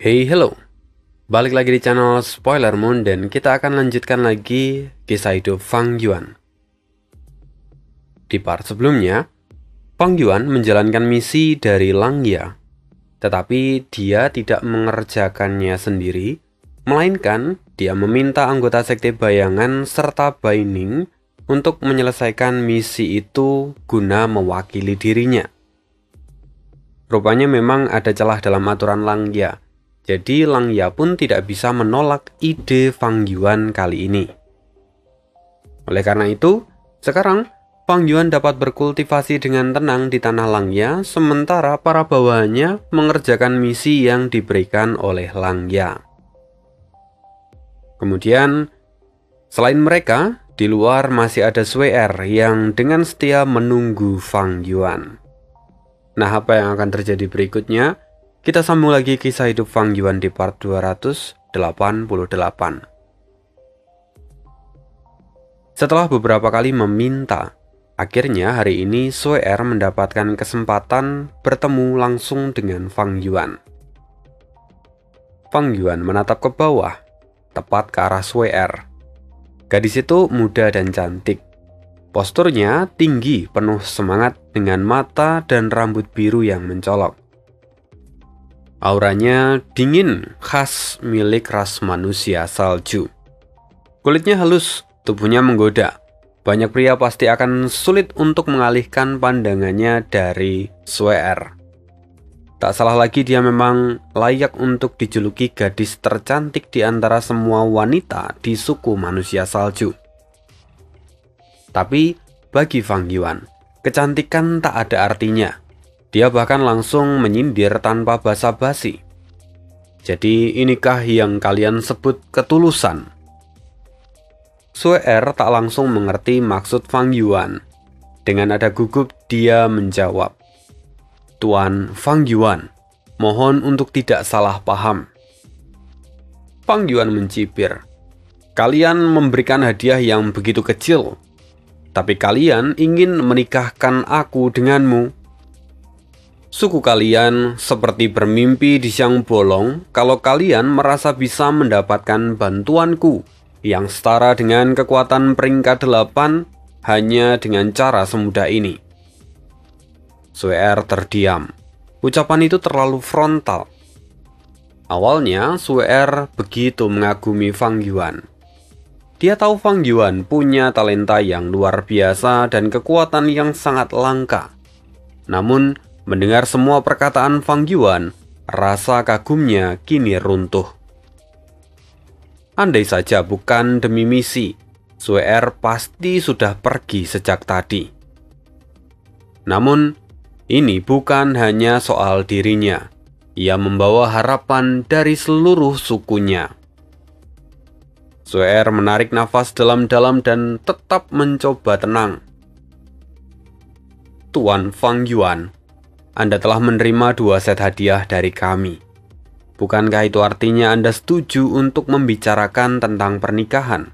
Hey, hello. Balik lagi di channel Spoiler Moon dan kita akan lanjutkan lagi kisah hidup Fang Yuan. Di part sebelumnya, Fang Yuan menjalankan misi dari Langya, tetapi dia tidak mengerjakannya sendiri, melainkan dia meminta anggota Sekte Bayangan serta Baining untuk menyelesaikan misi itu guna mewakili dirinya. Rupanya memang ada celah dalam aturan Langya. Jadi Langya pun tidak bisa menolak ide Fang Yuan kali ini. Oleh karena itu, sekarang Fang Yuan dapat berkultivasi dengan tenang di tanah Langya, sementara para bawahannya mengerjakan misi yang diberikan oleh Langya. Kemudian, selain mereka, di luar masih ada Sui Er yang dengan setia menunggu Fang Yuan. Nah, apa yang akan terjadi berikutnya? Kita sambung lagi kisah hidup Fang Yuan di part 288. Setelah beberapa kali meminta, akhirnya hari ini Sui Er mendapatkan kesempatan bertemu langsung dengan Fang Yuan. Fang Yuan menatap ke bawah, tepat ke arah Sui Er. Gadis itu muda dan cantik. Posturnya tinggi, penuh semangat dengan mata dan rambut biru yang mencolok. Auranya dingin, khas milik ras manusia salju. Kulitnya halus, tubuhnya menggoda. Banyak pria pasti akan sulit untuk mengalihkan pandangannya dari Sui Er. Tak salah lagi, dia memang layak untuk dijuluki gadis tercantik di antara semua wanita di suku manusia salju. Tapi bagi Fang Yuan, kecantikan tak ada artinya. Dia bahkan langsung menyindir tanpa basa-basi. Jadi inikah yang kalian sebut ketulusan? Sui Er tak langsung mengerti maksud Fang Yuan. Dengan nada gugup dia menjawab, "Tuan Fang Yuan, mohon untuk tidak salah paham." Fang Yuan mencibir, "Kalian memberikan hadiah yang begitu kecil, tapi kalian ingin menikahkan aku denganmu. Suku kalian seperti bermimpi di siang bolong kalau kalian merasa bisa mendapatkan bantuanku yang setara dengan kekuatan peringkat 8 hanya dengan cara semudah ini." Sui Er terdiam. Ucapan itu terlalu frontal. Awalnya Sui Er begitu mengagumi Fang Yuan. Dia tahu Fang Yuan punya talenta yang luar biasa dan kekuatan yang sangat langka. Namun, mendengar semua perkataan Fang Yuan, rasa kagumnya kini runtuh. Andai saja bukan demi misi, Sui Er pasti sudah pergi sejak tadi. Namun, ini bukan hanya soal dirinya. Ia membawa harapan dari seluruh sukunya. Sui Er menarik nafas dalam-dalam dan tetap mencoba tenang. "Tuan Fang Yuan, Anda telah menerima 2 set hadiah dari kami. Bukankah itu artinya Anda setuju untuk membicarakan tentang pernikahan?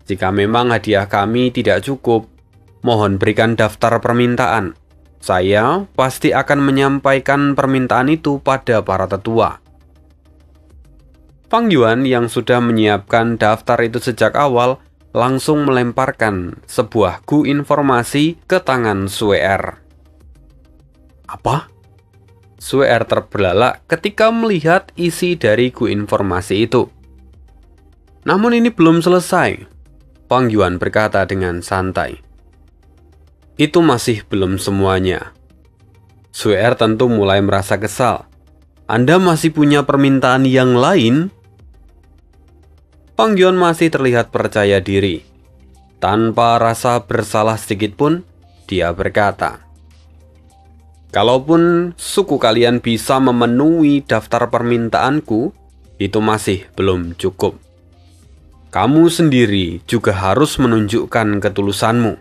Jika memang hadiah kami tidak cukup, mohon berikan daftar permintaan. Saya pasti akan menyampaikan permintaan itu pada para tetua." Fang Yuan yang sudah menyiapkan daftar itu sejak awal langsung melemparkan sebuah gu informasi ke tangan Sui Er. "Apa?" Sui Er terbelalak ketika melihat isi dari gu informasi itu. Namun ini belum selesai. Fang Yuan berkata dengan santai, "Itu masih belum semuanya." Sui Er tentu mulai merasa kesal. "Anda masih punya permintaan yang lain?" Fang Yuan masih terlihat percaya diri. Tanpa rasa bersalah sedikit pun, dia berkata, "Kalaupun suku kalian bisa memenuhi daftar permintaanku, itu masih belum cukup. Kamu sendiri juga harus menunjukkan ketulusanmu."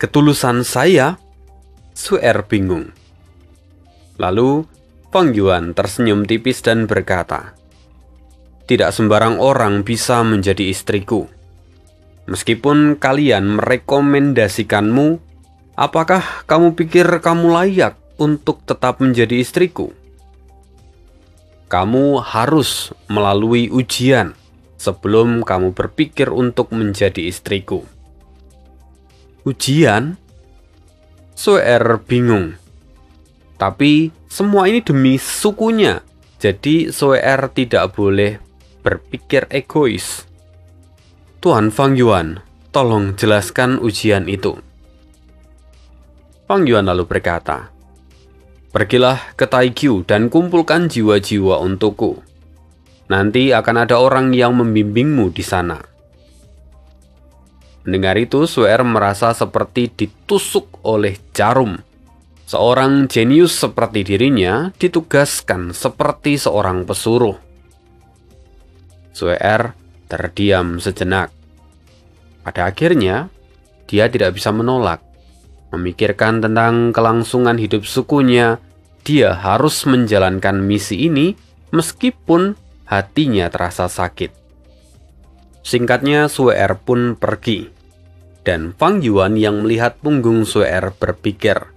"Ketulusan saya?" Sui Er bingung. Lalu Fang Yuan tersenyum tipis dan berkata, "Tidak sembarang orang bisa menjadi istriku. Meskipun kalian merekomendasikanmu, apakah kamu pikir kamu layak untuk tetap menjadi istriku?" Kamu harus melalui ujian sebelum kamu berpikir untuk menjadi istriku. Ujian? Suer bingung. Tapi semua ini demi sukunya. Jadi Suer tidak boleh berpikir egois. Tuan Fang Yuan, tolong jelaskan ujian itu. Fang Yuan lalu berkata, pergilah ke Taikyu dan kumpulkan jiwa-jiwa untukku. Nanti akan ada orang yang membimbingmu di sana. Mendengar itu, Suer merasa seperti ditusuk oleh jarum. Seorang jenius seperti dirinya ditugaskan seperti seorang pesuruh. Suer terdiam sejenak. Pada akhirnya, dia tidak bisa menolak. Memikirkan tentang kelangsungan hidup sukunya, dia harus menjalankan misi ini meskipun hatinya terasa sakit. Singkatnya, Suer pun pergi. Dan Fang Yuan yang melihat punggung Suer berpikir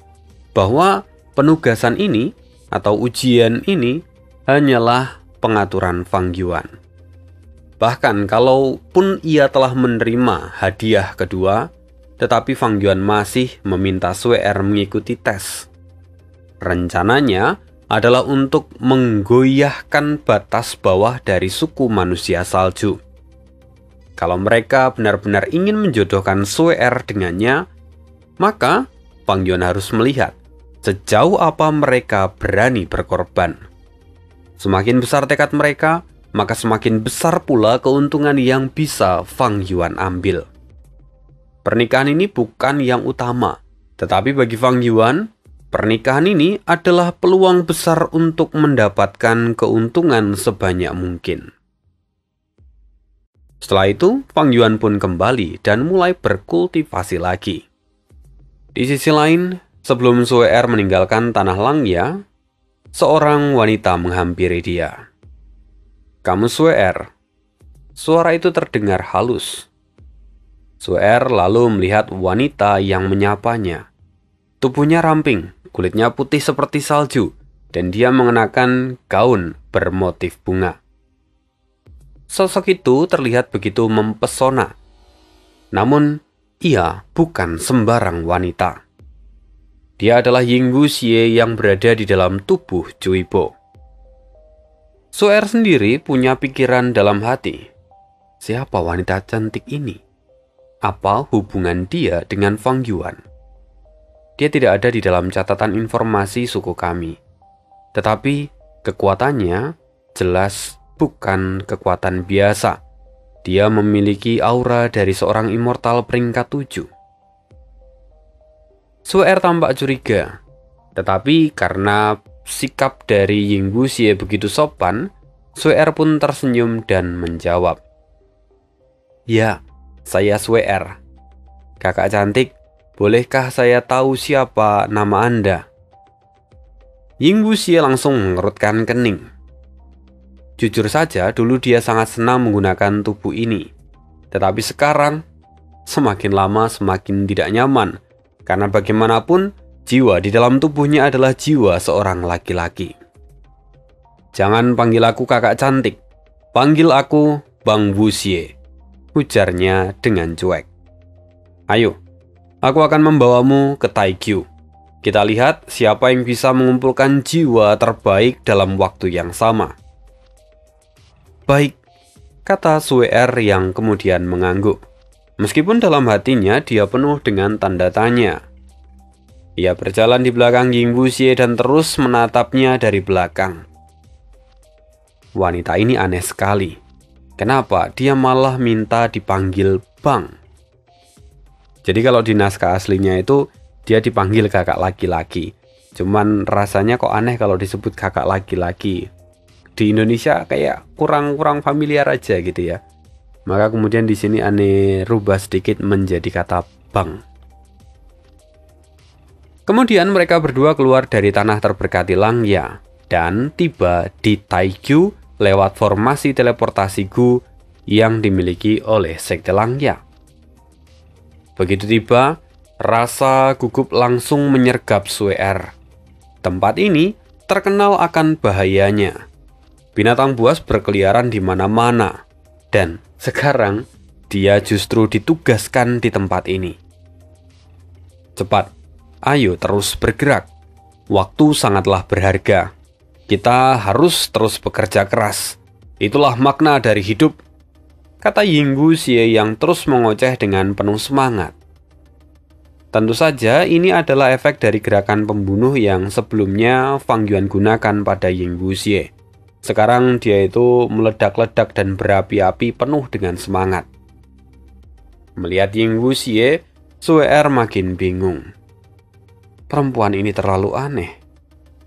bahwa penugasan ini atau ujian ini hanyalah pengaturan Fang Yuan. Bahkan kalaupun ia telah menerima hadiah kedua, tetapi Fang Yuan masih meminta Suer mengikuti tes. Rencananya adalah untuk menggoyahkan batas bawah dari suku manusia salju. Kalau mereka benar-benar ingin menjodohkan Suer dengannya, maka Fang Yuan harus melihat sejauh apa mereka berani berkorban. Semakin besar tekad mereka, maka semakin besar pula keuntungan yang bisa Fang Yuan ambil. Pernikahan ini bukan yang utama, tetapi bagi Fang Yuan, pernikahan ini adalah peluang besar untuk mendapatkan keuntungan sebanyak mungkin. Setelah itu, Fang Yuan pun kembali dan mulai berkultivasi lagi. Di sisi lain, sebelum Suer meninggalkan tanah Langya, seorang wanita menghampiri dia. "Kamu Suer?" Suara itu terdengar halus. Suer lalu melihat wanita yang menyapanya. Tubuhnya ramping, kulitnya putih seperti salju, dan dia mengenakan gaun bermotif bunga. Sosok itu terlihat begitu mempesona. Namun, ia bukan sembarang wanita. Dia adalah Ying Wuxie yang berada di dalam tubuh Cui Bo. Suer sendiri punya pikiran dalam hati. Siapa wanita cantik ini? Apa hubungan dia dengan Fang Yuan? Dia tidak ada di dalam catatan informasi suku kami. Tetapi kekuatannya jelas bukan kekuatan biasa. Dia memiliki aura dari seorang immortal peringkat 7. Suer tampak curiga. Tetapi karena sikap dari Ying Wuxie begitu sopan, Suer pun tersenyum dan menjawab, "Ya, saya Suer. Kakak cantik, bolehkah saya tahu siapa nama Anda?" Ying Wuxie langsung mengerutkan kening. Jujur saja, dulu dia sangat senang menggunakan tubuh ini. Tetapi sekarang, semakin lama semakin tidak nyaman. Karena bagaimanapun, jiwa di dalam tubuhnya adalah jiwa seorang laki-laki. "Jangan panggil aku kakak cantik. Panggil aku Bang Wuxie," ujarnya dengan cuek. "Ayo, aku akan membawamu ke Taikyu. Kita lihat siapa yang bisa mengumpulkan jiwa terbaik dalam waktu yang sama." "Baik," kata Suer yang kemudian mengangguk. Meskipun dalam hatinya dia penuh dengan tanda tanya. Ia berjalan di belakang Ying Wuxie dan terus menatapnya dari belakang. Wanita ini aneh sekali. Kenapa dia malah minta dipanggil Bang? Jadi kalau di naskah aslinya itu dia dipanggil kakak laki-laki. Cuman rasanya kok aneh kalau disebut kakak laki-laki. Di Indonesia kayak kurang familiar aja gitu ya. Maka kemudian di sini aneh rubah sedikit menjadi kata Bang. Kemudian mereka berdua keluar dari tanah terberkati Langya dan tiba di Taikyu lewat formasi teleportasi Gu yang dimiliki oleh Sekte Langya. Begitu tiba, rasa gugup langsung menyergap Suer. Tempat ini terkenal akan bahayanya. Binatang buas berkeliaran di mana-mana, dan sekarang dia justru ditugaskan di tempat ini. Cepat, ayo terus bergerak. Waktu sangatlah berharga. Kita harus terus bekerja keras. Itulah makna dari hidup, kata Yinggu Xie yang terus mengoceh dengan penuh semangat. Tentu saja ini adalah efek dari gerakan pembunuh yang sebelumnya Fang Yuan gunakan pada Yinggu Xie. Sekarang dia itu meledak-ledak dan berapi-api penuh dengan semangat. Melihat Yinggu Xie, Sue Er makin bingung. Perempuan ini terlalu aneh.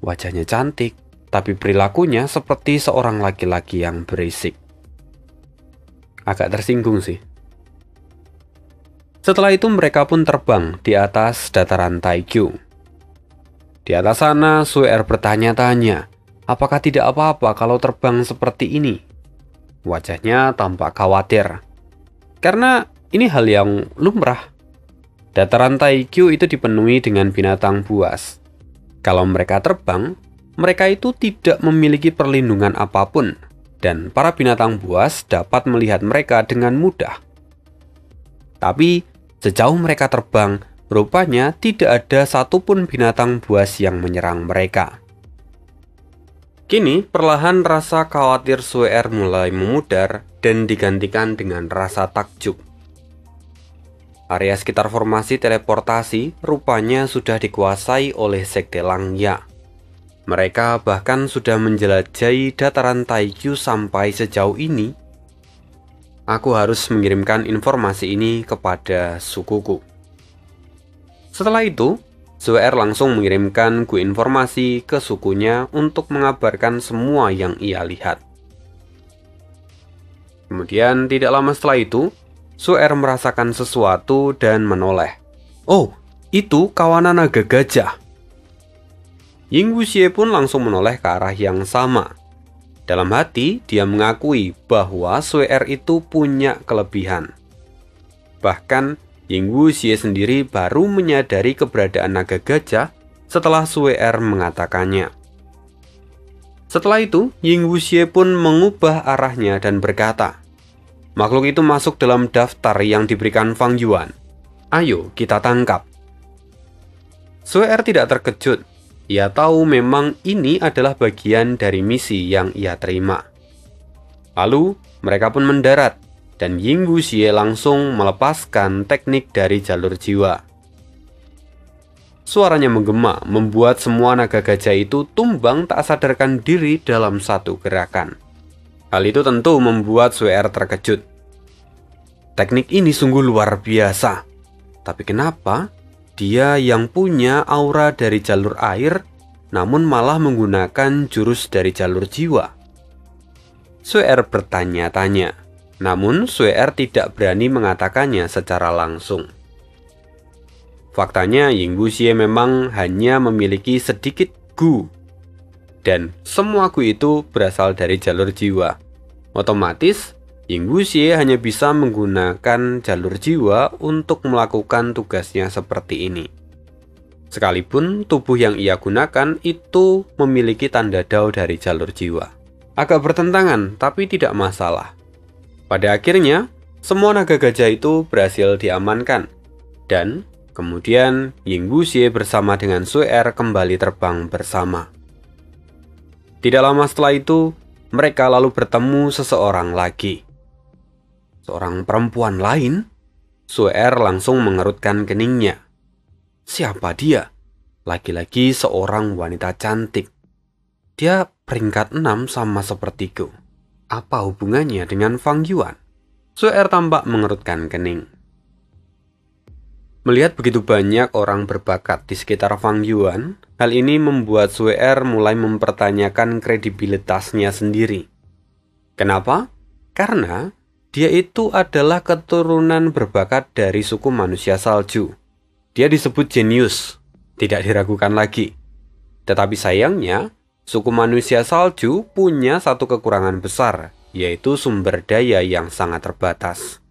Wajahnya cantik, tapi perilakunya seperti seorang laki-laki yang berisik. Agak tersinggung sih. Setelah itu mereka pun terbang di atas dataran Taikyu. Di atas sana, Sue Er bertanya-tanya, apakah tidak apa-apa kalau terbang seperti ini? Wajahnya tampak khawatir, karena ini hal yang lumrah. Dataran Taikyu itu dipenuhi dengan binatang buas. Kalau mereka terbang, mereka itu tidak memiliki perlindungan apapun, dan para binatang buas dapat melihat mereka dengan mudah. Tapi sejauh mereka terbang, rupanya tidak ada satupun binatang buas yang menyerang mereka. Kini perlahan rasa khawatir Sue Er mulai memudar dan digantikan dengan rasa takjub. Area sekitar formasi teleportasi rupanya sudah dikuasai oleh Sekte Langya. Mereka bahkan sudah menjelajahi dataran Taikyu sampai sejauh ini. Aku harus mengirimkan informasi ini kepada sukuku. Setelah itu, Sue Er langsung mengirimkan informasi ke sukunya untuk mengabarkan semua yang ia lihat. Kemudian tidak lama setelah itu, Sue Er merasakan sesuatu dan menoleh. Oh, itu kawanan naga gajah. Yinggu Xie pun langsung menoleh ke arah yang sama. Dalam hati, dia mengakui bahwa Sue Er itu punya kelebihan. Bahkan, Yinggu Xie sendiri baru menyadari keberadaan naga gajah setelah Sue Er mengatakannya. Setelah itu, Yinggu Xie pun mengubah arahnya dan berkata, makhluk itu masuk dalam daftar yang diberikan Fang Yuan. Ayo kita tangkap. Sue Er tidak terkejut. Ia tahu memang ini adalah bagian dari misi yang ia terima. Lalu mereka pun mendarat, dan Yinggu Xie langsung melepaskan teknik dari jalur jiwa. Suaranya menggema, membuat semua naga gajah itu tumbang tak sadarkan diri dalam satu gerakan. Hal itu tentu membuat Sue Er terkejut. Teknik ini sungguh luar biasa. Tapi kenapa dia yang punya aura dari jalur air, namun malah menggunakan jurus dari jalur jiwa? Sue Er bertanya-tanya. Namun Sue Er tidak berani mengatakannya secara langsung. Faktanya Yinggu Xie memang hanya memiliki sedikit gu, dan semua gu itu berasal dari jalur jiwa. Otomatis Yinggu Xie hanya bisa menggunakan jalur jiwa untuk melakukan tugasnya seperti ini. Sekalipun tubuh yang ia gunakan itu memiliki tanda dao dari jalur jiwa. Agak bertentangan, tapi tidak masalah. Pada akhirnya, semua naga gajah itu berhasil diamankan. Dan kemudian Yinggu Xie bersama dengan Sue Er kembali terbang bersama. Tidak lama setelah itu, mereka lalu bertemu seseorang lagi. Seorang perempuan lain? Sue Er langsung mengerutkan keningnya. Siapa dia? Lagi-lagi seorang wanita cantik. Dia peringkat 6 sama sepertiku. Apa hubungannya dengan Fang Yuan? Sue Er tampak mengerutkan kening. Melihat begitu banyak orang berbakat di sekitar Fang Yuan, hal ini membuat Sue Er mulai mempertanyakan kredibilitasnya sendiri. Kenapa? Karena dia itu adalah keturunan berbakat dari suku manusia salju. Dia disebut jenius, tidak diragukan lagi. Tetapi sayangnya, suku manusia salju punya satu kekurangan besar, yaitu sumber daya yang sangat terbatas.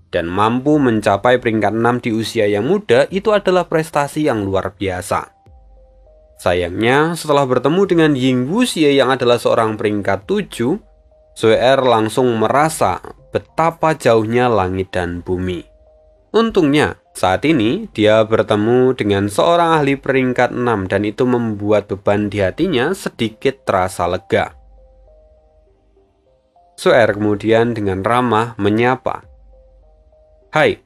Dan mampu mencapai peringkat 6 di usia yang muda itu adalah prestasi yang luar biasa. Sayangnya, setelah bertemu dengan Ying Wuxie yang adalah seorang peringkat 7, Sue Er langsung merasa betapa jauhnya langit dan bumi. Untungnya, saat ini dia bertemu dengan seorang ahli peringkat 6 dan itu membuat beban di hatinya sedikit terasa lega. Sue Er kemudian dengan ramah menyapa. "Hai,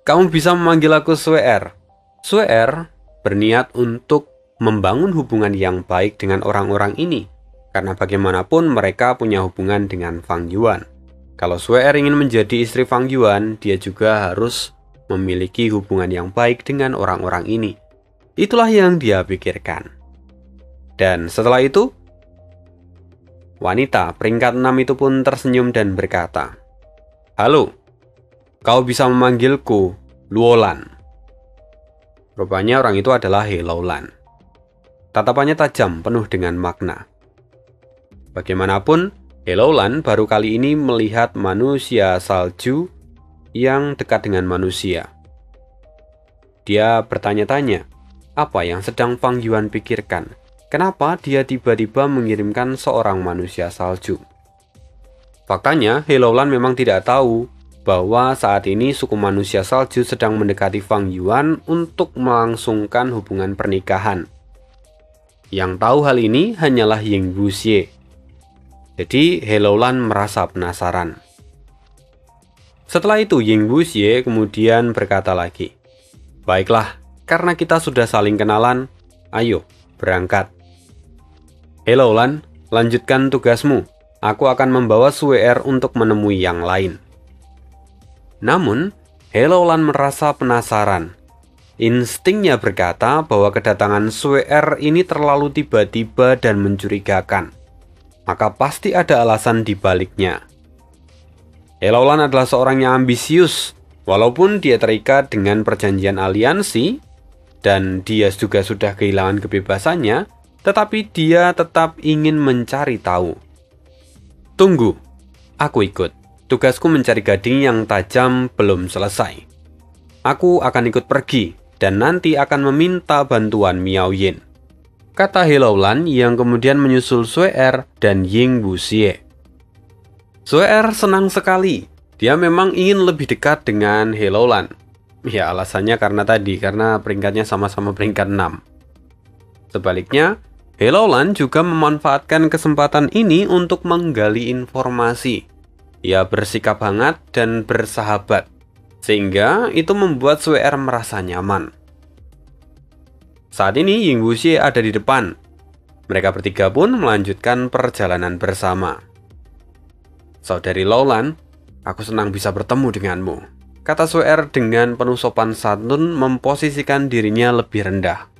kamu bisa memanggil aku Sue Er." Sue Er berniat untuk membangun hubungan yang baik dengan orang-orang ini, karena bagaimanapun mereka punya hubungan dengan Fang Yuan. Kalau Sue Er ingin menjadi istri Fang Yuan, dia juga harus memiliki hubungan yang baik dengan orang-orang ini. Itulah yang dia pikirkan. Dan setelah itu, wanita peringkat 6 itu pun tersenyum dan berkata, "Halo, kau bisa memanggilku Luolan." Rupanya orang itu adalah He Laolan. Tatapannya tajam, penuh dengan makna. Bagaimanapun, He Laolan baru kali ini melihat manusia salju yang dekat dengan manusia. Dia bertanya-tanya, apa yang sedang Fang Yuan pikirkan? Kenapa dia tiba-tiba mengirimkan seorang manusia salju? Faktanya, He Laolan memang tidak tahu bahwa saat ini suku manusia salju sedang mendekati Fang Yuan untuk melangsungkan hubungan pernikahan. Yang tahu hal ini hanyalah Ying Wuxie. Jadi He Laolan merasa penasaran. Setelah itu Ying Wuxie kemudian berkata lagi, "Baiklah, karena kita sudah saling kenalan, ayo berangkat." "He Laolan, lanjutkan tugasmu. Aku akan membawa Sue Er untuk menemui yang lain." Namun, He Laolan merasa penasaran. Instingnya berkata bahwa kedatangan Sue Er ini terlalu tiba-tiba dan mencurigakan. Maka pasti ada alasan di baliknya. He Laolan adalah seorang yang ambisius. Walaupun dia terikat dengan perjanjian aliansi, dan dia juga sudah kehilangan kebebasannya, tetapi dia tetap ingin mencari tahu. "Tunggu, aku ikut. Tugasku mencari gading yang tajam belum selesai. Aku akan ikut pergi, dan nanti akan meminta bantuan Miao Yin," kata He Laolan yang kemudian menyusul Sue Er dan Ying Wuxie. Sue Er senang sekali. Dia memang ingin lebih dekat dengan He Laolan. Ya, alasannya karena peringkatnya sama-sama peringkat 6. Sebaliknya, He Laolan juga memanfaatkan kesempatan ini untuk menggali informasi. Ia bersikap hangat dan bersahabat, sehingga itu membuat Sue Er merasa nyaman. Saat ini Ying Wuxie ada di depan. Mereka bertiga pun melanjutkan perjalanan bersama. "Saudari Laolan, aku senang bisa bertemu denganmu," kata Sue Er dengan penuh sopan santun, memposisikan dirinya lebih rendah.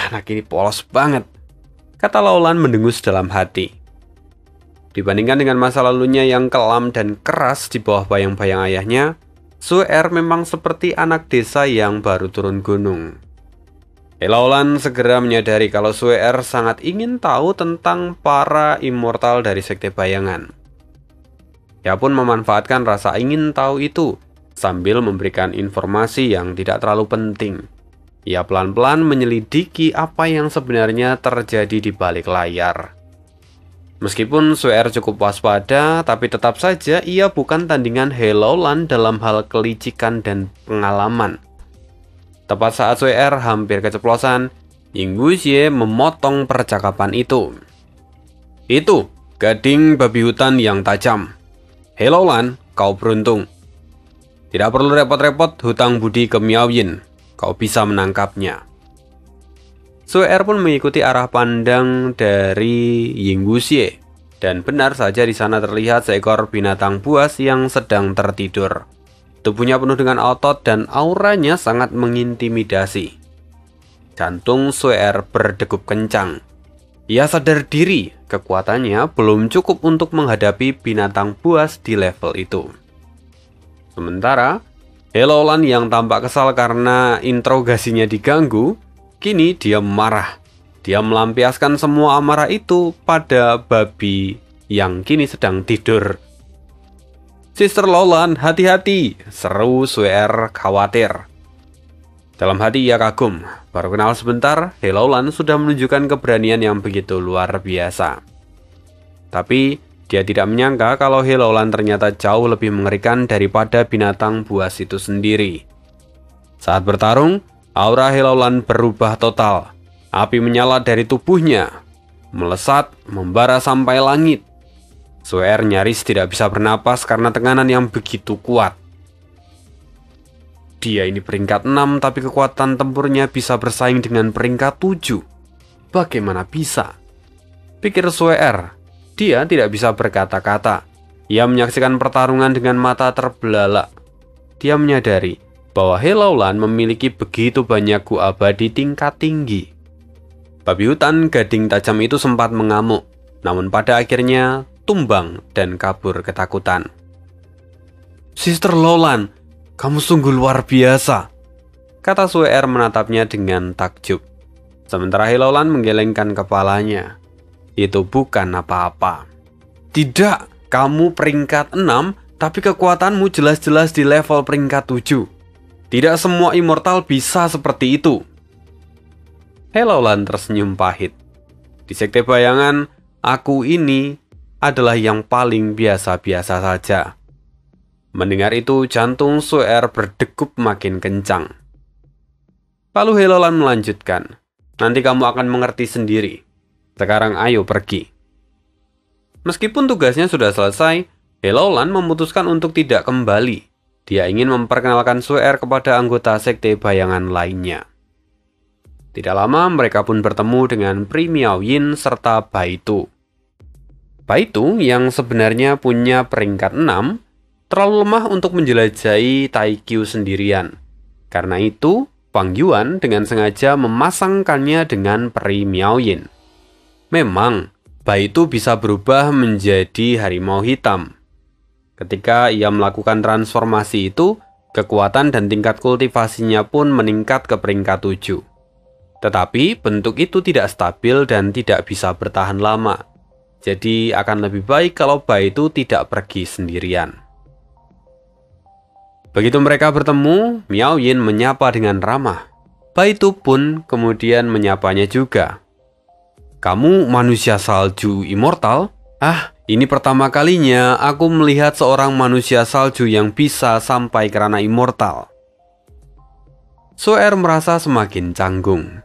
"Anak ini polos banget," kata Laolan mendengus dalam hati. Dibandingkan dengan masa lalunya yang kelam dan keras di bawah bayang-bayang ayahnya, Sue Er memang seperti anak desa yang baru turun gunung. He Laolan segera menyadari kalau Sue Er sangat ingin tahu tentang para immortal dari Sekte Bayangan. Ia pun memanfaatkan rasa ingin tahu itu sambil memberikan informasi yang tidak terlalu penting. Ia pelan-pelan menyelidiki apa yang sebenarnya terjadi di balik layar. Meskipun Sue Er cukup waspada, tapi tetap saja ia bukan tandingan He Laolan dalam hal kelicikan dan pengalaman. Tepat saat Sue Er hampir keceplosan, Ying Wuxie memotong percakapan itu. "Itu, gading babi hutan yang tajam. He Laolan, kau beruntung. Tidak perlu repot-repot hutang budi ke Miao Yin. Kau bisa menangkapnya." Sue Er pun mengikuti arah pandang dari Ying Wuxie, dan benar saja di sana terlihat seekor binatang buas yang sedang tertidur. Tubuhnya penuh dengan otot dan auranya sangat mengintimidasi. Jantung Sue Er berdegup kencang. Ia sadar diri, kekuatannya belum cukup untuk menghadapi binatang buas di level itu. Sementara, He Laolan yang tampak kesal karena interogasinya diganggu, kini dia marah. Dia melampiaskan semua amarah itu pada babi yang kini sedang tidur. "Sister Laolan, hati-hati!" seru Sue Er khawatir. Dalam hati ia kagum, baru kenal sebentar, He Laolan sudah menunjukkan keberanian yang begitu luar biasa. Tapi, dia tidak menyangka kalau He Laolan ternyata jauh lebih mengerikan daripada binatang buas itu sendiri. Saat bertarung, aura He Laolan berubah total. Api menyala dari tubuhnya, melesat, membara sampai langit. Sue Er nyaris tidak bisa bernapas karena tekanan yang begitu kuat. Dia ini peringkat 6, tapi kekuatan tempurnya bisa bersaing dengan peringkat 7. Bagaimana bisa? Pikir Sue Er. Dia tidak bisa berkata-kata. Ia menyaksikan pertarungan dengan mata terbelalak. Dia menyadari bahwa He Laolan memiliki begitu banyak gua abadi tingkat tinggi. Babi hutan gading tajam itu sempat mengamuk, namun pada akhirnya tumbang dan kabur ketakutan. "Sister Laolan, kamu sungguh luar biasa," kata Sue Er menatapnya dengan takjub. Sementara He Laolan menggelengkan kepalanya. Itu bukan apa-apa. "Tidak, kamu peringkat 6, tapi kekuatanmu jelas-jelas di level peringkat 7. Tidak semua immortal bisa seperti itu." He Laolan tersenyum pahit. "Di sekte bayangan, aku ini adalah yang paling biasa-biasa saja." Mendengar itu, jantung Sue Er berdegup makin kencang. Lalu He Laolan melanjutkan, "Nanti kamu akan mengerti sendiri. Sekarang ayo pergi." Meskipun tugasnya sudah selesai, He Laolan memutuskan untuk tidak kembali. Dia ingin memperkenalkan Sue Er kepada anggota sekte bayangan lainnya. Tidak lama mereka pun bertemu dengan Pri Miao Yin serta Baitu. Baitu yang sebenarnya punya peringkat 6, terlalu lemah untuk menjelajahi Taikyu sendirian. Karena itu, Fang Yuan dengan sengaja memasangkannya dengan Pri Miao Yin. Memang, Baitu bisa berubah menjadi harimau hitam. Ketika ia melakukan transformasi itu, kekuatan dan tingkat kultivasinya pun meningkat ke peringkat 7. Tetapi bentuk itu tidak stabil dan tidak bisa bertahan lama. Jadi akan lebih baik kalau Baitu tidak pergi sendirian. Begitu mereka bertemu, Miao Yin menyapa dengan ramah. Baitu pun kemudian menyapanya juga. "Kamu manusia salju immortal? Ah, ini pertama kalinya aku melihat seorang manusia salju yang bisa sampai ke ranah immortal." Sue Er merasa semakin canggung.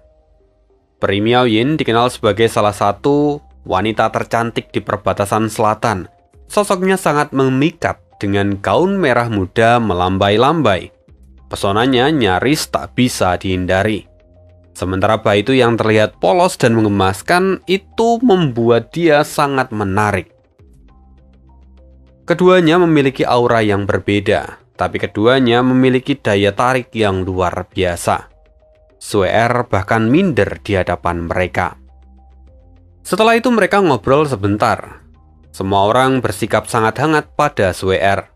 Pri Miao Yin dikenal sebagai salah satu wanita tercantik di perbatasan selatan. Sosoknya sangat memikat dengan gaun merah muda melambai-lambai. Pesonanya nyaris tak bisa dihindari. Sementara Baitu yang terlihat polos dan mengemaskan itu membuat dia sangat menarik. Keduanya memiliki aura yang berbeda, tapi keduanya memiliki daya tarik yang luar biasa. Sue Er bahkan minder di hadapan mereka. Setelah itu mereka ngobrol sebentar. Semua orang bersikap sangat hangat pada Sue Er.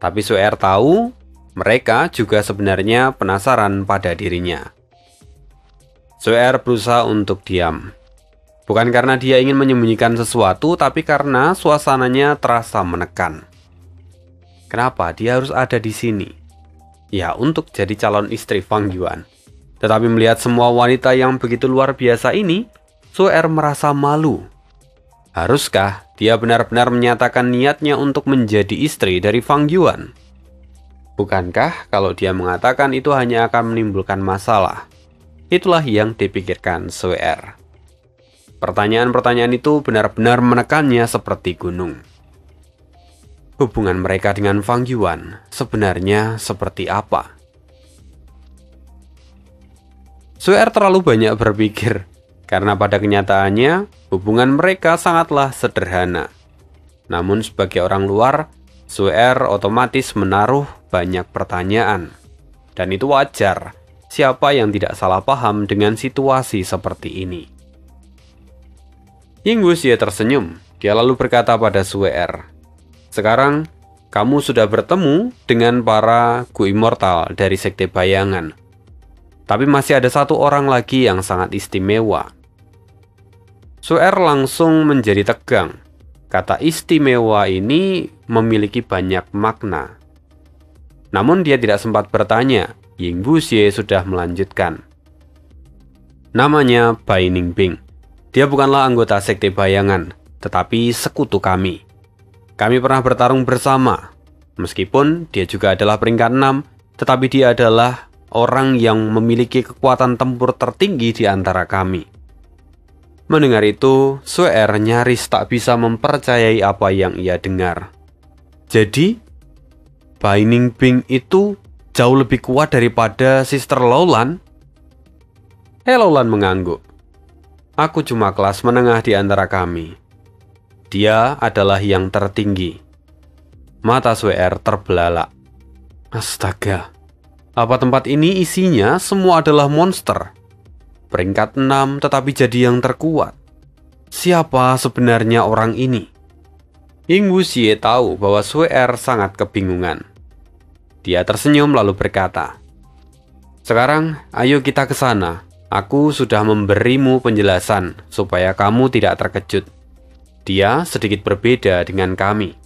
Tapi Sue Er tahu mereka juga sebenarnya penasaran pada dirinya. Sue Er berusaha untuk diam. Bukan karena dia ingin menyembunyikan sesuatu, tapi karena suasananya terasa menekan. Kenapa dia harus ada di sini? Ya, untuk jadi calon istri Fang Yuan. Tetapi melihat semua wanita yang begitu luar biasa ini, Sue Er merasa malu. Haruskah dia benar-benar menyatakan niatnya untuk menjadi istri dari Fang Yuan? Bukankah kalau dia mengatakan itu hanya akan menimbulkan masalah? Itulah yang dipikirkan Sue Er. Pertanyaan-pertanyaan itu benar-benar menekannya seperti gunung. Hubungan mereka dengan Fang Yuan sebenarnya seperti apa? Sue Er terlalu banyak berpikir, karena pada kenyataannya hubungan mereka sangatlah sederhana. Namun sebagai orang luar, Sue Er otomatis menaruh banyak pertanyaan. Dan itu wajar, siapa yang tidak salah paham dengan situasi seperti ini. Ying Wuxie tersenyum, dia lalu berkata pada Sue Er, "Sekarang, kamu sudah bertemu dengan para Gu Immortal dari Sekte Bayangan. Tapi masih ada satu orang lagi yang sangat istimewa." Sue Er langsung menjadi tegang. Kata istimewa ini memiliki banyak makna. Namun dia tidak sempat bertanya, Ying Wuxie sudah melanjutkan. Namanya Bai Ningbing. Dia bukanlah anggota sekte bayangan, tetapi sekutu kami. Kami pernah bertarung bersama. Meskipun dia juga adalah peringkat 6, tetapi dia adalah orang yang memiliki kekuatan tempur tertinggi di antara kami. Mendengar itu, Sue nyaris tak bisa mempercayai apa yang ia dengar. Jadi, Bai Ningbing itu jauh lebih kuat daripada Sister Lowland? Lowland mengangguk. Aku cuma kelas menengah di antara kami. Dia adalah yang tertinggi. Mata Sue terbelalak. Astaga, apa tempat ini isinya semua adalah monster? Peringkat 6 tetapi jadi yang terkuat. Siapa sebenarnya orang ini? Ying Wuxie tahu bahwa Sue sangat kebingungan. Dia tersenyum lalu berkata, "Sekarang ayo kita ke sana. Aku sudah memberimu penjelasan supaya kamu tidak terkejut. Dia sedikit berbeda dengan kami."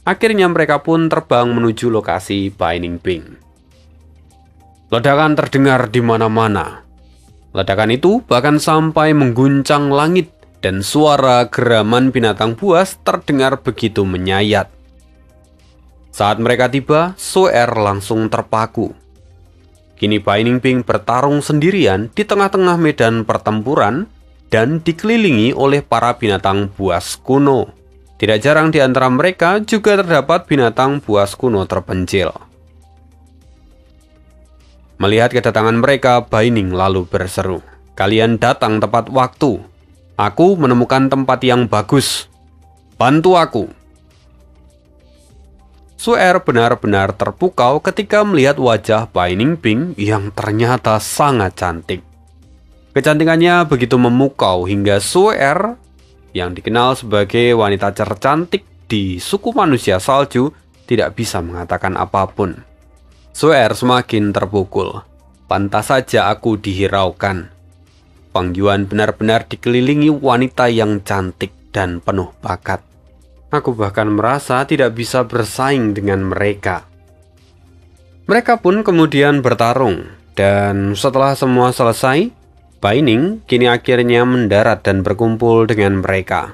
Akhirnya mereka pun terbang menuju lokasi Bai Ningbing. Ledakan terdengar di mana-mana. Ledakan itu bahkan sampai mengguncang langit dan suara geraman binatang buas terdengar begitu menyayat. Saat mereka tiba, Sue langsung terpaku. Kini Bai Ningbing bertarung sendirian di tengah-tengah medan pertempuran dan dikelilingi oleh para binatang buas kuno. Tidak jarang di antara mereka juga terdapat binatang buas kuno terpencil. Melihat kedatangan mereka, Bai Ning lalu berseru, "Kalian datang tepat waktu. Aku menemukan tempat yang bagus. Bantu aku." Sue benar-benar terpukau ketika melihat wajah Bai Ningbing yang ternyata sangat cantik. Kecantikannya begitu memukau hingga Sue yang dikenal sebagai wanita tercantik di suku manusia salju tidak bisa mengatakan apapun. Sue semakin terpukul. Pantas saja aku dihiraukan. Fang Yuan benar-benar dikelilingi wanita yang cantik dan penuh bakat. Aku bahkan merasa tidak bisa bersaing dengan mereka. Mereka pun kemudian bertarung, dan setelah semua selesai, Bai Ning kini akhirnya mendarat dan berkumpul dengan mereka.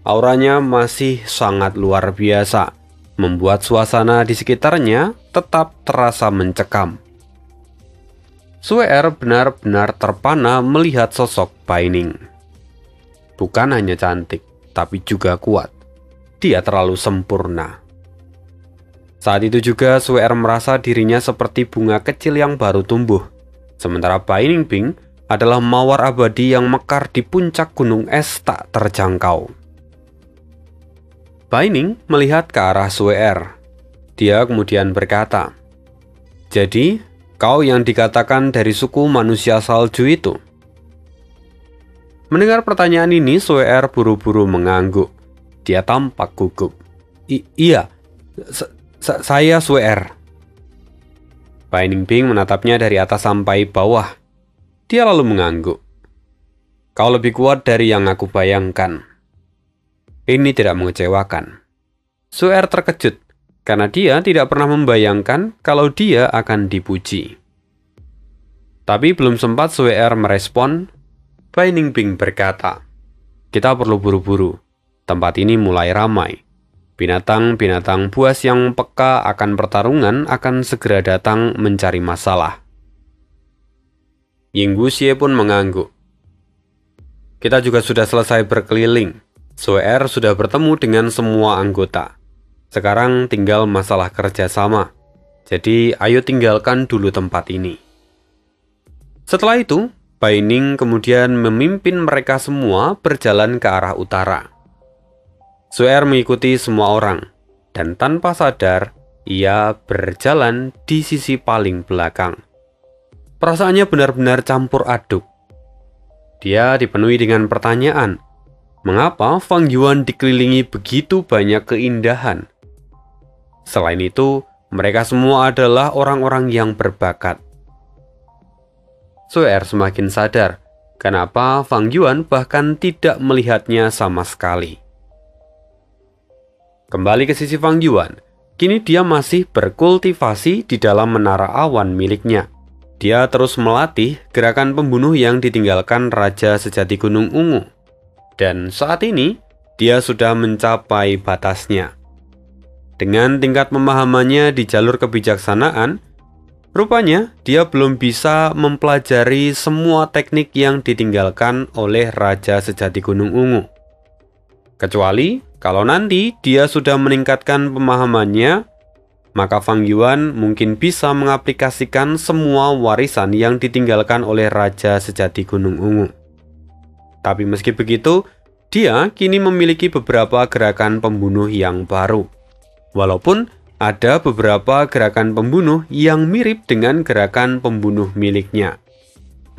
Auranya masih sangat luar biasa, membuat suasana di sekitarnya tetap terasa mencekam. Sue benar-benar terpana melihat sosok Bai Ning. Bukan hanya cantik, tapi juga kuat. Dia terlalu sempurna. Saat itu juga Sue merasa dirinya seperti bunga kecil yang baru tumbuh. Sementara Bai Ningbing adalah mawar abadi yang mekar di puncak gunung es tak terjangkau. Bai Ning melihat ke arah Sue. Dia kemudian berkata, "Jadi, kau yang dikatakan dari suku manusia salju itu?" Mendengar pertanyaan ini, Sue buru-buru mengangguk. Dia tampak gugup. Iya, saya Sue." Bai Ningbing menatapnya dari atas sampai bawah. Dia lalu mengangguk. "Kau lebih kuat dari yang aku bayangkan." Ini tidak mengecewakan. Sue terkejut karena dia tidak pernah membayangkan kalau dia akan dipuji. Tapi belum sempat Sue merespon, Bai Ningbing berkata, "Kita perlu buru-buru. Tempat ini mulai ramai. Binatang-binatang buas yang peka akan pertarungan akan segera datang mencari masalah." Ying Wuxie pun mengangguk. "Kita juga sudah selesai berkeliling. Sue sudah bertemu dengan semua anggota. Sekarang tinggal masalah kerjasama. Jadi ayo tinggalkan dulu tempat ini." Setelah itu, Bai Ning kemudian memimpin mereka semua berjalan ke arah utara. Sue mengikuti semua orang, dan tanpa sadar, ia berjalan di sisi paling belakang. Perasaannya benar-benar campur aduk. Dia dipenuhi dengan pertanyaan, mengapa Fang Yuan dikelilingi begitu banyak keindahan? Selain itu, mereka semua adalah orang-orang yang berbakat. Sue semakin sadar, kenapa Fang Yuan bahkan tidak melihatnya sama sekali. Kembali ke sisi Fang Yuan, kini dia masih berkultivasi di dalam menara awan miliknya. Dia terus melatih gerakan pembunuh yang ditinggalkan Raja Sejati Gunung Ungu. Dan saat ini, dia sudah mencapai batasnya. Dengan tingkat pemahamannya di jalur kebijaksanaan, rupanya dia belum bisa mempelajari semua teknik yang ditinggalkan oleh Raja Sejati Gunung Ungu. Kecuali kalau nanti dia sudah meningkatkan pemahamannya, maka Fang Yuan mungkin bisa mengaplikasikan semua warisan yang ditinggalkan oleh Raja Sejati Gunung Ungu. Tapi meski begitu, dia kini memiliki beberapa gerakan pembunuh yang baru. Walaupun ada beberapa gerakan pembunuh yang mirip dengan gerakan pembunuh miliknya.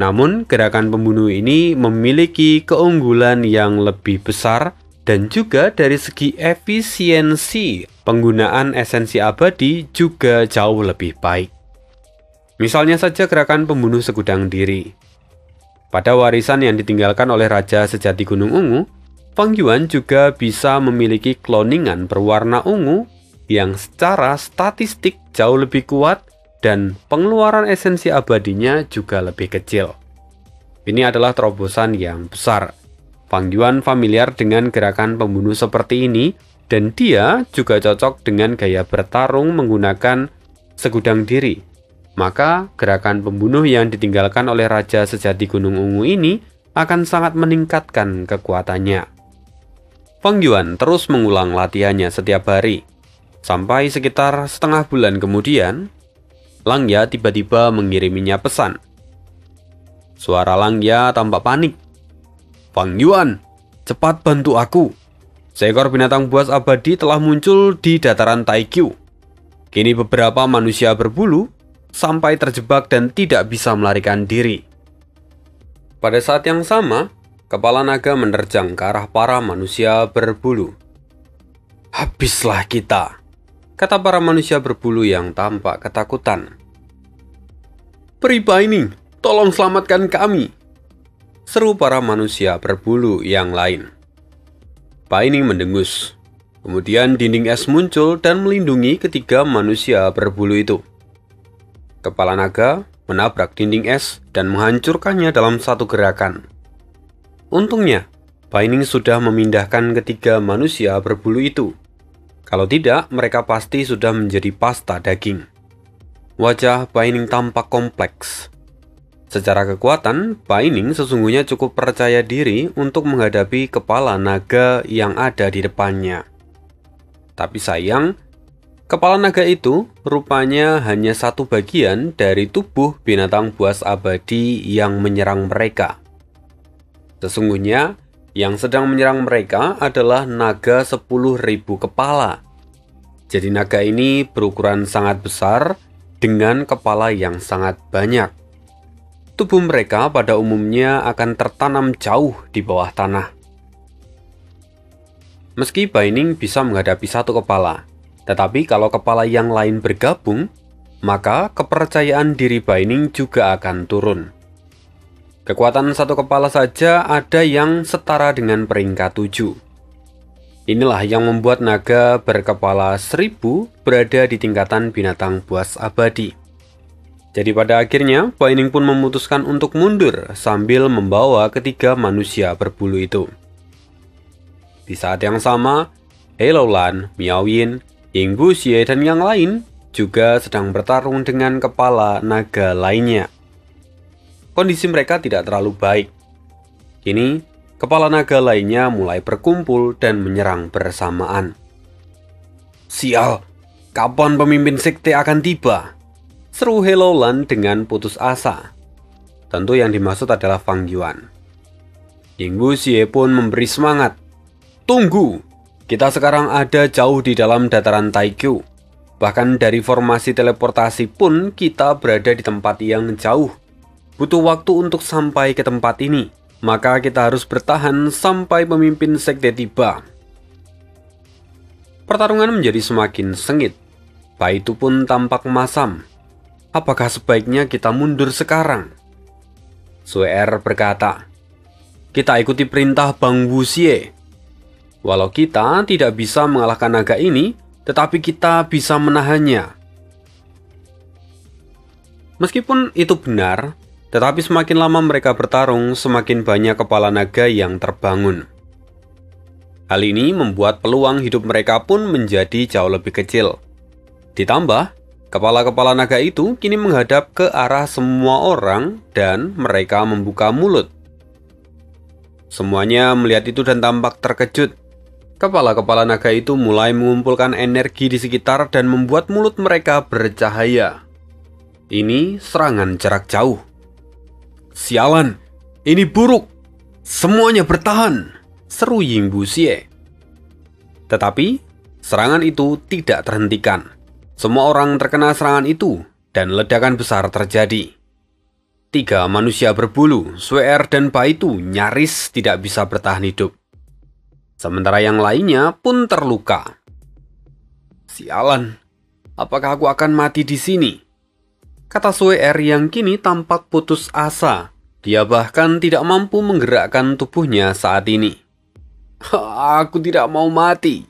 Namun, gerakan pembunuh ini memiliki keunggulan yang lebih besar dan juga dari segi efisiensi penggunaan esensi abadi juga jauh lebih baik. Misalnya saja gerakan pembunuh segudang diri. Pada warisan yang ditinggalkan oleh Raja Sejati Gunung Ungu, Fang Yuan juga bisa memiliki kloningan berwarna ungu yang secara statistik jauh lebih kuat dan pengeluaran esensi abadinya juga lebih kecil. Ini adalah terobosan yang besar. Fang Yuan familiar dengan gerakan pembunuh seperti ini, dan dia juga cocok dengan gaya bertarung menggunakan segudang diri. Maka gerakan pembunuh yang ditinggalkan oleh Raja Sejati Gunung Ungu ini akan sangat meningkatkan kekuatannya. Fang Yuan terus mengulang latihannya setiap hari. Sampai sekitar setengah bulan kemudian, Lang Ya tiba-tiba mengiriminya pesan. Suara Lang Ya tampak panik. Fang Yuan, cepat bantu aku. Seekor binatang buas abadi telah muncul di dataran Taikyu. Kini beberapa manusia berbulu sampai terjebak dan tidak bisa melarikan diri. Pada saat yang sama, kepala naga menerjang ke arah para manusia berbulu. Habislah kita, kata para manusia berbulu yang tampak ketakutan. Peri Baining, tolong selamatkan kami, seru para manusia berbulu yang lain. Baining mendengus. Kemudian dinding es muncul dan melindungi ketiga manusia berbulu itu. Kepala naga menabrak dinding es dan menghancurkannya dalam satu gerakan. Untungnya, Baining sudah memindahkan ketiga manusia berbulu itu. Kalau tidak, mereka pasti sudah menjadi pasta daging. Wajah Baining tampak kompleks. Secara kekuatan, Baining sesungguhnya cukup percaya diri untuk menghadapi kepala naga yang ada di depannya. Tapi sayang, kepala naga itu rupanya hanya satu bagian dari tubuh binatang buas abadi yang menyerang mereka. Sesungguhnya, yang sedang menyerang mereka adalah naga 10.000 kepala. Jadi naga ini berukuran sangat besar dengan kepala yang sangat banyak. Tubuh mereka pada umumnya akan tertanam jauh di bawah tanah. Meski Baining bisa menghadapi satu kepala, tetapi kalau kepala yang lain bergabung, maka kepercayaan diri Baining juga akan turun. Kekuatan satu kepala saja ada yang setara dengan peringkat 7. Inilah yang membuat naga berkepala 1000 berada di tingkatan binatang buas abadi. Jadi pada akhirnya, Baining pun memutuskan untuk mundur sambil membawa ketiga manusia berbulu itu. Di saat yang sama, He Laolan, Miao Yin, Ying Buxie, dan yang lain juga sedang bertarung dengan kepala naga lainnya. Kondisi mereka tidak terlalu baik. Kini, kepala naga lainnya mulai berkumpul dan menyerang bersamaan. Sial, kapan pemimpin sekte akan tiba? Seru He Laolan dengan putus asa. Tentu yang dimaksud adalah Fang Yuan. Ying Buxie pun memberi semangat. Tunggu, kita sekarang ada jauh di dalam dataran Taikyu. Bahkan dari formasi teleportasi pun kita berada di tempat yang jauh. Butuh waktu untuk sampai ke tempat ini. Maka kita harus bertahan sampai pemimpin sekte tiba. Pertarungan menjadi semakin sengit. Bai itu pun tampak masam. Apakah sebaiknya kita mundur sekarang? Sue Er berkata, kita ikuti perintah Bang Wuxie. Walau kita tidak bisa mengalahkan naga ini, tetapi kita bisa menahannya. Meskipun itu benar, tetapi semakin lama mereka bertarung, semakin banyak kepala naga yang terbangun. Hal ini membuat peluang hidup mereka pun menjadi jauh lebih kecil. Ditambah, kepala-kepala naga itu kini menghadap ke arah semua orang dan mereka membuka mulut. Semuanya melihat itu dan tampak terkejut. Kepala-kepala naga itu mulai mengumpulkan energi di sekitar dan membuat mulut mereka bercahaya. Ini serangan jarak jauh. "Sialan, ini buruk. Semuanya bertahan," seru Ying Wuxie. Tetapi, serangan itu tidak terhentikan. Semua orang terkena serangan itu, dan ledakan besar terjadi. 3 manusia berbulu, Sue Er dan Baitu, nyaris tidak bisa bertahan hidup. Sementara yang lainnya pun terluka. "Sialan, apakah aku akan mati di sini?" kata Sue Er yang kini tampak putus asa. Dia bahkan tidak mampu menggerakkan tubuhnya saat ini. "Aku tidak mau mati."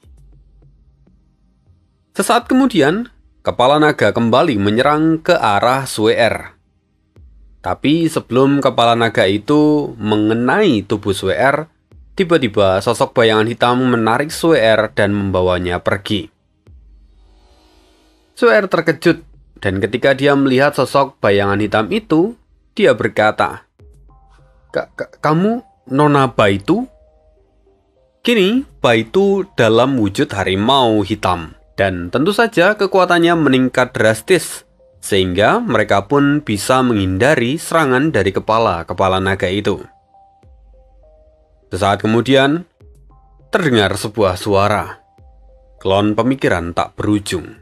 Sesaat kemudian, kepala naga kembali menyerang ke arah Sue Er. Tapi sebelum kepala naga itu mengenai tubuh Sue Er, tiba-tiba sosok bayangan hitam menarik Sue Er dan membawanya pergi. Sue Er terkejut, dan ketika dia melihat sosok bayangan hitam itu, dia berkata, Kamu Nona Baitu?" Kini, Baitu dalam wujud harimau hitam, dan tentu saja kekuatannya meningkat drastis, sehingga mereka pun bisa menghindari serangan dari kepala-kepala naga itu. Sesaat kemudian, terdengar sebuah suara. Klon pemikiran tak berujung.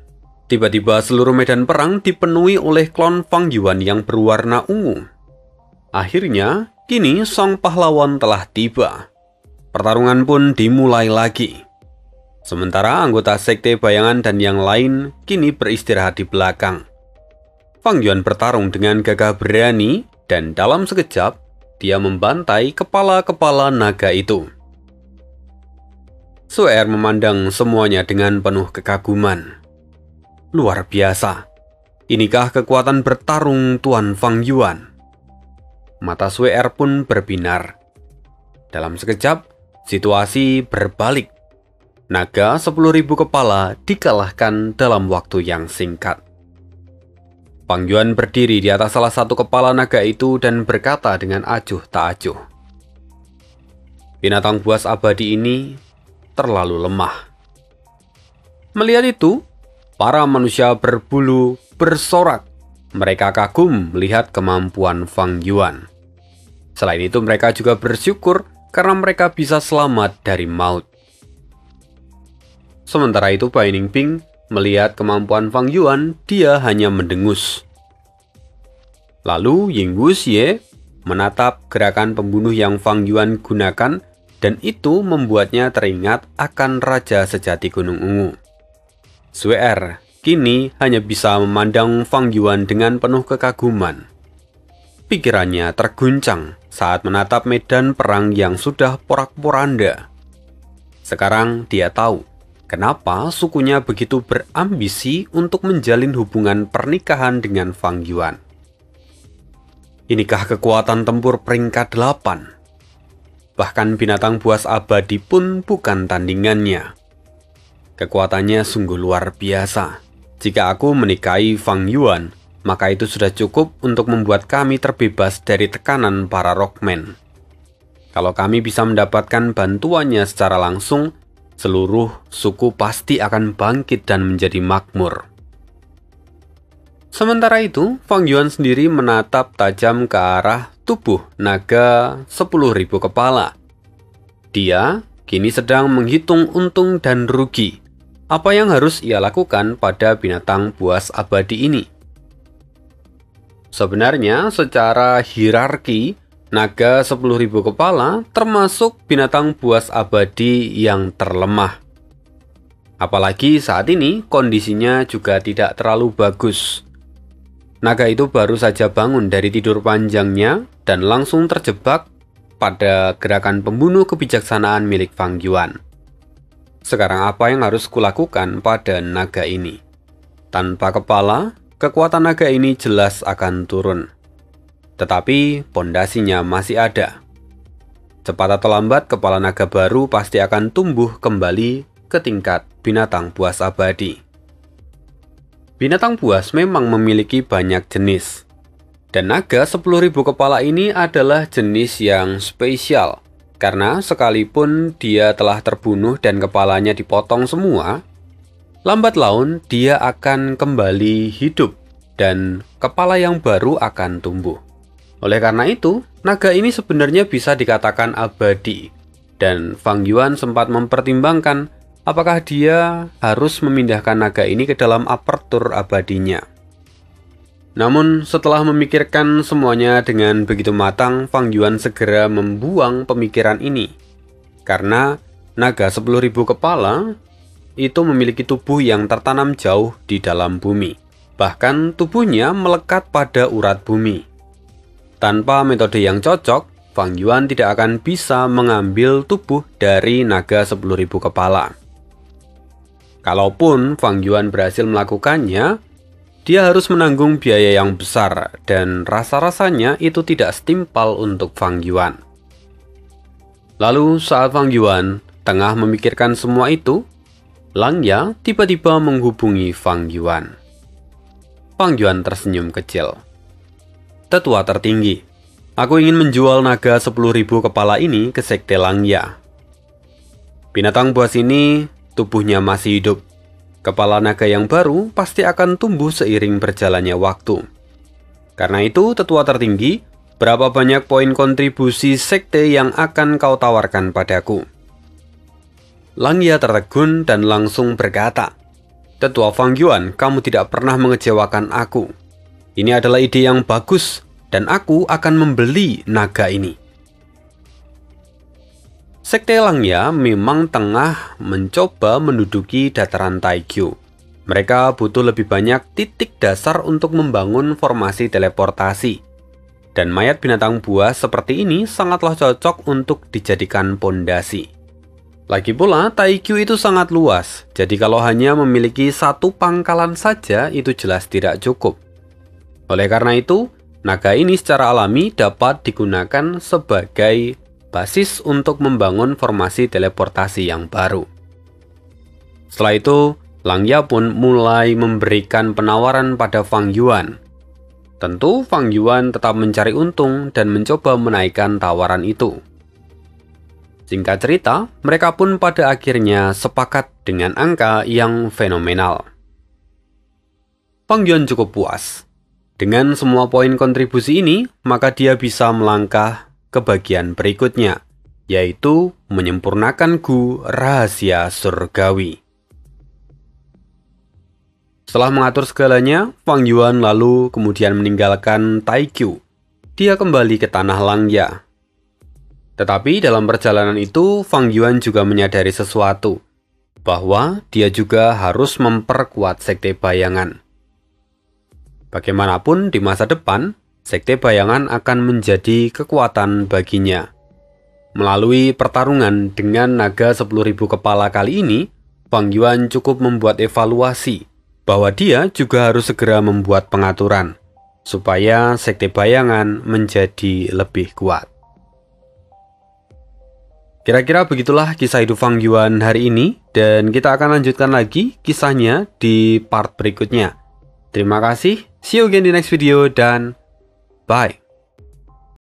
Tiba-tiba seluruh medan perang dipenuhi oleh klon Fang Yuan yang berwarna ungu. Akhirnya, kini sang pahlawan telah tiba. Pertarungan pun dimulai lagi. Sementara anggota sekte bayangan dan yang lain kini beristirahat di belakang. Fang Yuan bertarung dengan gagah berani dan dalam sekejap, dia membantai kepala-kepala naga itu. Sue Er memandang semuanya dengan penuh kekaguman. Luar biasa. Inikah kekuatan bertarung Tuan Fang Yuan? Mata Sue Er pun berbinar. Dalam sekejap, situasi berbalik. Naga 10.000 kepala dikalahkan dalam waktu yang singkat. Fang Yuan berdiri di atas salah satu kepala naga itu dan berkata dengan acuh tak acuh, "Binatang buas abadi ini terlalu lemah." Melihat itu, para manusia berbulu bersorak. Mereka kagum melihat kemampuan Fang Yuan. Selain itu, mereka juga bersyukur karena mereka bisa selamat dari maut. Sementara itu, Bai Ningping melihat kemampuan Fang Yuan, dia hanya mendengus. Lalu Ying Wuxie menatap gerakan pembunuh yang Fang Yuan gunakan, dan itu membuatnya teringat akan Raja Sejati Gunung Ungu. Sue Er kini hanya bisa memandang Fang Yuan dengan penuh kekaguman. Pikirannya terguncang saat menatap medan perang yang sudah porak-poranda. Sekarang dia tahu kenapa sukunya begitu berambisi untuk menjalin hubungan pernikahan dengan Fang Yuan. Inikah kekuatan tempur peringkat 8? Bahkan binatang buas abadi pun bukan tandingannya. Kekuatannya sungguh luar biasa. Jika aku menikahi Fang Yuan, maka itu sudah cukup untuk membuat kami terbebas dari tekanan para Rockman. Kalau kami bisa mendapatkan bantuannya secara langsung, seluruh suku pasti akan bangkit dan menjadi makmur. Sementara itu, Fang Yuan sendiri menatap tajam ke arah tubuh naga 10.000 kepala. Dia kini sedang menghitung untung dan rugi. Apa yang harus ia lakukan pada binatang buas abadi ini? Sebenarnya secara hierarki, naga 10.000 kepala termasuk binatang buas abadi yang terlemah. Apalagi saat ini kondisinya juga tidak terlalu bagus. Naga itu baru saja bangun dari tidur panjangnya dan langsung terjebak pada gerakan pembunuh kebijaksanaan milik Fang Yuan. sekarang apa yang harus kulakukan pada naga ini? Tanpa kepala, kekuatan naga ini jelas akan turun. Tetapi pondasinya masih ada. Cepat atau lambat, kepala naga baru pasti akan tumbuh kembali ke tingkat binatang buas abadi. Binatang buas memang memiliki banyak jenis. Dan naga 10.000 kepala ini adalah jenis yang spesial. Karena sekalipun dia telah terbunuh dan kepalanya dipotong semua, lambat laun dia akan kembali hidup dan kepala yang baru akan tumbuh. Oleh karena itu, naga ini sebenarnya bisa dikatakan abadi. Dan Fang Yuan sempat mempertimbangkan apakah dia harus memindahkan naga ini ke dalam apertur abadinya. Namun setelah memikirkan semuanya dengan begitu matang, Fang Yuan segera membuang pemikiran ini. Karena naga 10.000 kepala itu memiliki tubuh yang tertanam jauh di dalam bumi. Bahkan tubuhnya melekat pada urat bumi. Tanpa metode yang cocok, Fang Yuan tidak akan bisa mengambil tubuh dari naga 10.000 kepala. Kalaupun Fang Yuan berhasil melakukannya, dia harus menanggung biaya yang besar dan rasa-rasanya itu tidak setimpal untuk Fang Yuan. Lalu saat Fang Yuan tengah memikirkan semua itu, Lang Ya tiba-tiba menghubungi Fang Yuan. Fang Yuan tersenyum kecil. Tetua tertinggi, aku ingin menjual naga 10.000 kepala ini ke Sekte Lang Ya. Binatang buas ini tubuhnya masih hidup. Kepala naga yang baru pasti akan tumbuh seiring berjalannya waktu. Karena itu, tetua tertinggi, berapa banyak poin kontribusi sekte yang akan kau tawarkan padaku? Lang Ya tertegun dan langsung berkata, Tetua Fang Yuan, kamu tidak pernah mengecewakan aku. Ini adalah ide yang bagus, dan aku akan membeli naga ini. Sekte Lang Ya memang tengah mencoba menduduki dataran Taikyu. Mereka butuh lebih banyak titik dasar untuk membangun formasi teleportasi. Dan mayat binatang buas seperti ini sangatlah cocok untuk dijadikan pondasi. Lagi pula, Taikyu itu sangat luas, jadi kalau hanya memiliki satu pangkalan saja itu jelas tidak cukup. Oleh karena itu, naga ini secara alami dapat digunakan sebagai basis untuk membangun formasi teleportasi yang baru. Setelah itu, Lang Ya pun mulai memberikan penawaran pada Fang Yuan. Tentu Fang Yuan tetap mencari untung dan mencoba menaikkan tawaran itu. Singkat cerita, mereka pun pada akhirnya sepakat dengan angka yang fenomenal. Fang Yuan cukup puas. Dengan semua poin kontribusi ini, maka dia bisa melangkah ke bagian berikutnya, yaitu menyempurnakan Gu rahasia surgawi. Setelah mengatur segalanya, Fang Yuan lalu kemudian meninggalkan Taikyu. Dia kembali ke tanah Lang Ya. Tetapi dalam perjalanan itu, Fang Yuan juga menyadari sesuatu, bahwa dia juga harus memperkuat Sekte Bayangan. Bagaimanapun di masa depan, Sekte Bayangan akan menjadi kekuatan baginya. Melalui pertarungan dengan naga 10.000 kepala kali ini, Fang Yuan cukup membuat evaluasi bahwa dia juga harus segera membuat pengaturan supaya Sekte Bayangan menjadi lebih kuat. Kira-kira begitulah kisah hidup Fang Yuan hari ini, dan kita akan lanjutkan lagi kisahnya di part berikutnya. Terima kasih, see you again di next video, dan bye.